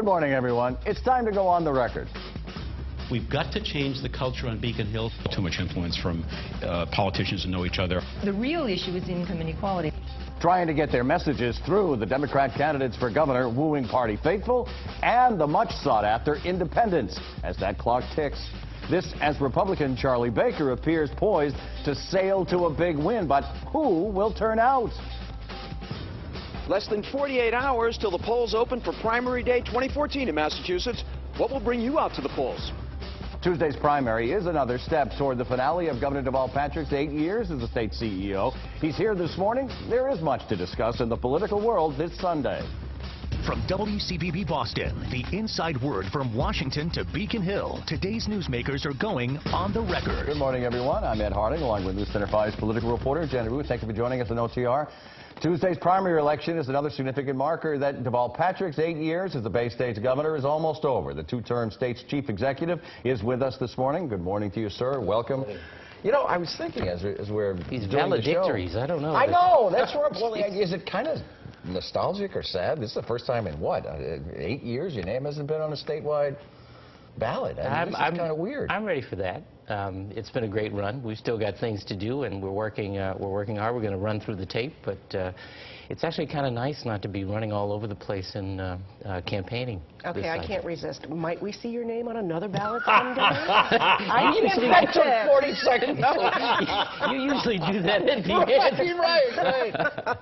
Good morning, everyone. It's time to go on the record. We've got to change the culture on Beacon Hill. Too much influence from politicians who know each other. The real issue is income inequality. Trying to get their messages through, the Democrat candidates for governor wooing party faithful and the much sought-after independents as that clock ticks. This as Republican Charlie Baker appears poised to sail to a big win. But who will turn out? Less than 48 hours till the polls open for primary day 2014 in Massachusetts. What will bring you out to the polls? Tuesday's primary is another step toward the finale of Governor Deval Patrick's 8 years as the state CEO. He's here this morning. There is much to discuss in the political world this Sunday. From WCVB Boston, the inside word from Washington to Beacon Hill. Today's newsmakers are going on the record. Good morning, everyone. I'm Ed Harding, along with News Center 5's political reporter Jenny Wu. Thank you for joining us on OTR. Tuesday's primary election is another significant marker that Deval Patrick's 8 years as the Bay State's governor is almost over. The two-term state's chief executive is with us this morning. Good morning to you, sir. Welcome. You know, I was thinking as we're These doing the show, valedictories, I don't know. I know, that's where well, is it kind of nostalgic or sad? This is the first time in what, 8 years your name hasn't been on a statewide ballot. I mean, this is kind of weird. I'm ready for that. It's been a great run. We've still got things to do, and we're working hard. We're going to run through the tape, but it's actually kind of nice not to be running all over the place in campaigning. Okay, I can't resist. Might we see your name on another ballot someday? I took 40 seconds. You usually do that at the end. Right.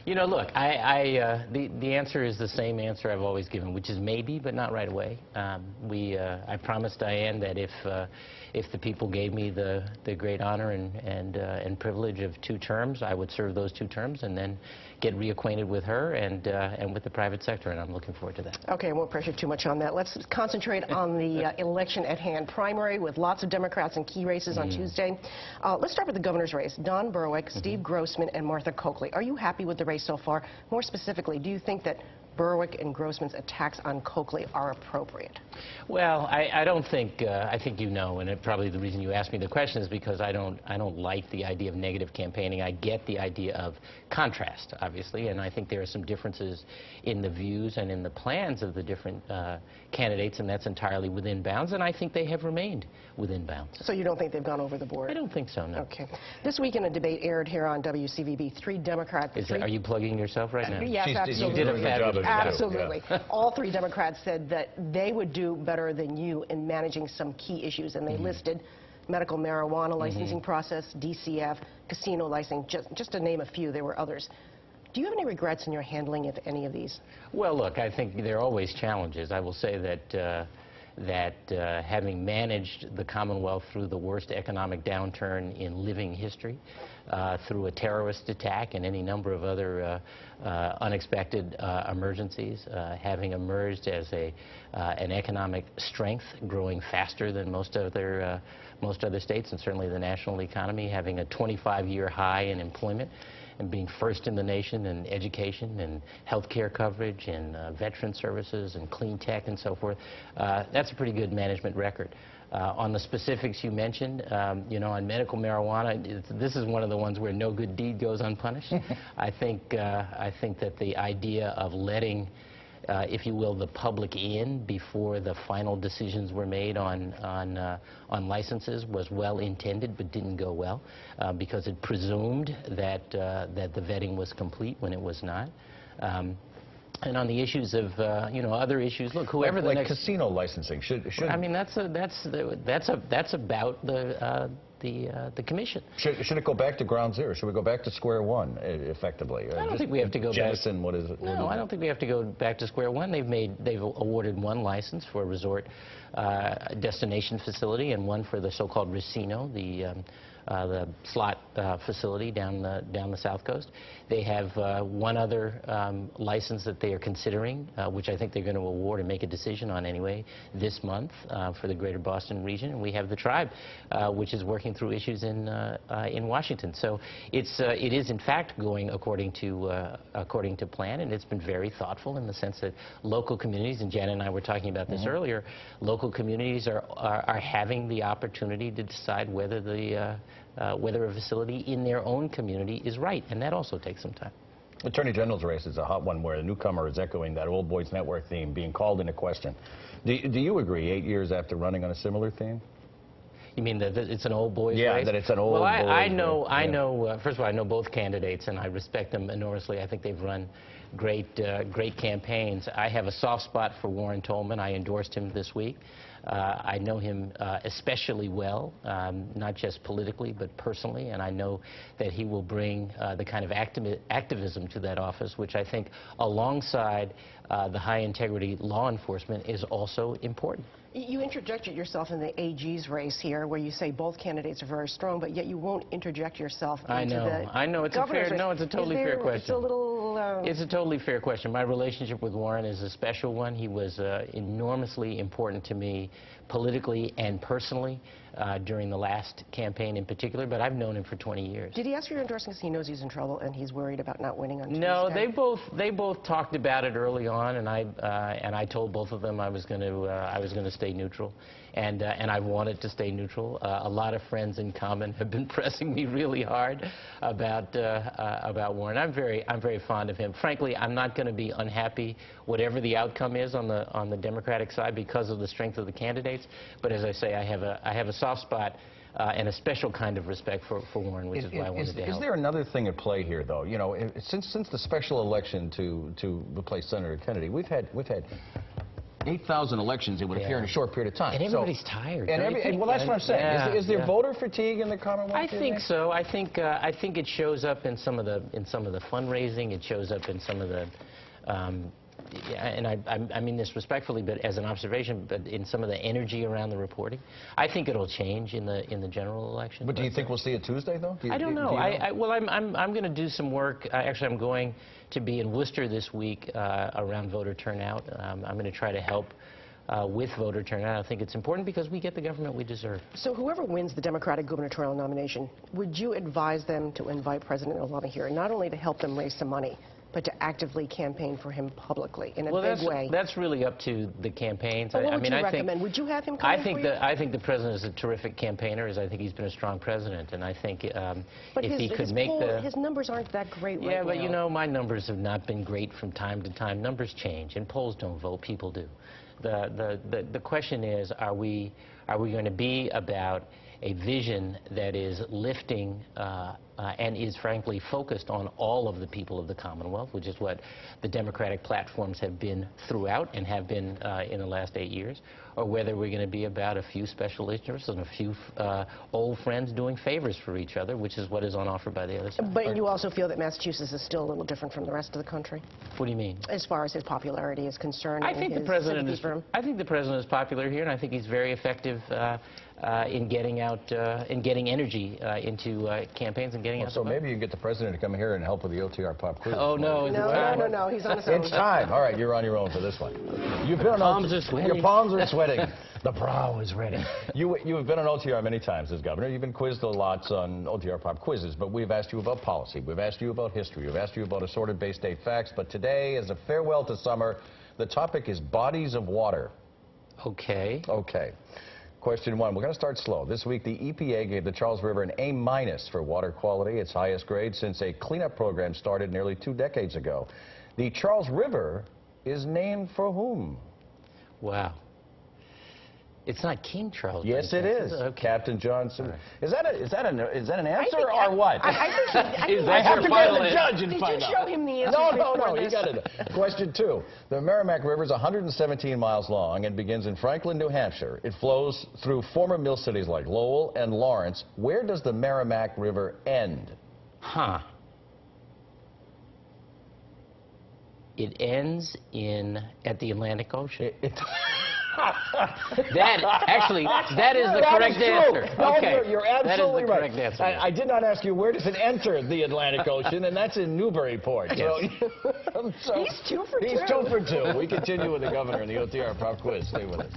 You know, look, the answer is the same answer I've always given, which is maybe, but not right away. I promised Diane that if the people gave me the great honor and privilege of 2 terms, I would serve those 2 terms and then get reacquainted with her and with the private sector, and I'm looking forward to that. Okay, I won't pressure too much on that. Let's concentrate on the election at hand. Primary with lots of Democrats in key races on Tuesday. Let's start with the governor's race. Don Berwick, Steve Grossman, and Martha Coakley. Are you happy with the race so far? More specifically, do you think that Berwick and Grossman's attacks on Coakley are appropriate? Well, I don't think, I think you know, and probably the reason you asked me the question is because I don't like the idea of negative campaigning. I get the idea of contrast, obviously, and I think there are some differences in the views and in the plans of the different candidates, and that's entirely within bounds, and I think they have remained within bounds. So you don't think they've gone over the board? I don't think so, no. Okay. This weekend, a debate aired here on WCVB. 3 Democrats... Are you plugging yourself right now? Yes, absolutely. You did a fabulous job. Absolutely. Yeah. All 3 Democrats said that they would do better than you in managing some key issues, and they listed medical marijuana licensing process, DCF, casino licensing, just to name a few. There were others. Do you have any regrets in your handling of any of these? Well, look, I think there are always challenges. I will say that having managed the Commonwealth through the worst economic downturn in living history, through a terrorist attack and any number of other unexpected emergencies, having emerged as an economic strength, growing faster than most other states and certainly the national economy, having a 25-year high in employment, and being first in the nation in education and health care coverage and veteran services and clean tech and so forth. That's a pretty good management record. On the specifics you mentioned, you know, on medical marijuana, this is one of the ones where no good deed goes unpunished. I think that the idea of letting, if you will, the public in before the final decisions were made on licenses was well intended but didn't go well because it presumed that the vetting was complete when it was not. And on the issues of you know, other issues, look, whoever the next casino licensing should I mean, that's about the commission. Should it go back to ground zero? Should we go back to square one, effectively? I don't think we have to go jettison, back. What is it? No, I don't think we have to go back to square one. They've awarded 1 license for a resort destination facility and 1 for the so-called Racino, the slot facility down the South Coast. They have 1 other license that they are considering, which I think they're going to award and make a decision on anyway this month for the greater Boston region. And we have the tribe, which is working through issues in Washington. So it is in fact going according to plan, and it's been very thoughtful in the sense that local communities, and Janet and I were talking about this earlier, local communities are having the opportunity to decide whether whether a facility in their own community is right, and that also takes some time. Attorney General's race is a hot one where the newcomer is echoing that Old Boys Network theme, being called into question. Do you agree, 8 years after running on a similar theme? You mean that it's an old boys race? Yeah, that it's an old boys boys I know, race. first of all, I know both candidates, and I respect them enormously. I think they've run great campaigns. I have a soft spot for Warren Tolman. I endorsed him this week. I know him especially well, not just politically, but personally, and I know that he will bring the kind of activism to that office, which I think, alongside the high-integrity law enforcement, is also important. You interjected yourself in the AG's race here, where you say both candidates are very strong, but yet you won't interject yourself into the I know. It's a governor's race. it's a totally fair question. It's a little... It's a totally fair question. My relationship with Warren is a special one. He was enormously important to me politically and personally during the last campaign in particular, but I've known him for 20 years. Did he ask for your endorsement because he knows he's in trouble and he's worried about not winning on Tuesday? No, they both talked about it early on, and I told both of them I was going to stay neutral, and I wanted to stay neutral. A lot of friends in common have been pressing me really hard about Warren. I'm very fond of him. Frankly, I'm not going to be unhappy whatever the outcome is on the Democratic side because of the strength of the candidates. But as I say, I have a soft spot and a special kind of respect for Warren, which is why I wanted to help. Is there another thing at play here, though? You know, since the special election to replace Senator Kennedy, we've had 8,000 elections, it would appear, in a short period of time. And everybody's tired. Well, that's what I'm saying. Is there voter fatigue in the Commonwealth? I think so. I think it shows up in some of the fundraising. It shows up in some of the. And I mean this respectfully, but as an observation, but in some of the energy around the reporting. I think it'll change in the general election. But do you think we'll see it Tuesday, though? I don't know. Well, I'm going to do some work. Actually, I'm going to be in Worcester this week around voter turnout. I'm going to try to help with voter turnout. I think it's important because we get the government we deserve. So whoever wins the Democratic gubernatorial nomination, would you advise them to invite President Obama here, not only to help them raise some money, but to actively campaign for him publicly in a big way? That's really up to the campaigns. But what would you recommend? Would you have him come in for you? I think the president is a terrific campaigner. I think he's been a strong president, and I think if he could make his numbers aren't that great right now. Yeah, but you know, my numbers have not been great from time to time. Numbers change, and polls don't vote. People do. The question is, are we going to be about a vision that is lifting and is frankly focused on all of the people of the Commonwealth, which is what the Democratic platforms have been throughout and have been in the last 8 years, or whether we're going to be about a few special interests and a few old friends doing favors for each other, which is what is on offer by the other side. But you also feel that Massachusetts is still a little different from the rest of the country? What do you mean? As far as his popularity is concerned. I think the president is popular here, and I think he's very effective in getting out, in getting energy into campaigns and getting out. So maybe you get the president to come here and help with the OTR pop quiz. Oh no! No, he's on his own. It's time. All right, you're on your own for this one. You've been palms are sweating. Your palms are sweating. The brow is ready. You have been on OTR many times as governor. You've been quizzed a lot on OTR pop quizzes, but we've asked you about policy. We've asked you about history. We've asked you about assorted Bay State facts. But today, as a farewell to summer, the topic is bodies of water. Okay. Okay. Question one. We're going to start slow. This week, the EPA gave the Charles River an A- for water quality, its highest grade since a cleanup program started nearly 2 decades ago. The Charles River is named for whom? Wow. It's not King Charles. Yes, it is. Okay. Captain Johnson. Right. Is that an answer or what? I have to go to the judge and find out. Did you show him the answer? No. You got it. Question 2. The Merrimack River is 117 miles long and begins in Franklin, New Hampshire. It flows through former mill cities like Lowell and Lawrence. Where does the Merrimack River end? It ends at the Atlantic Ocean. That is the correct answer. No, okay. You're absolutely right. That is the correct answer. I did not ask you where does it enter the Atlantic Ocean, and that's in Newburyport. Yes. So he's 2 for 2. He's 2 for 2. We continue with the governor in the OTR Pop Quiz. Stay with us.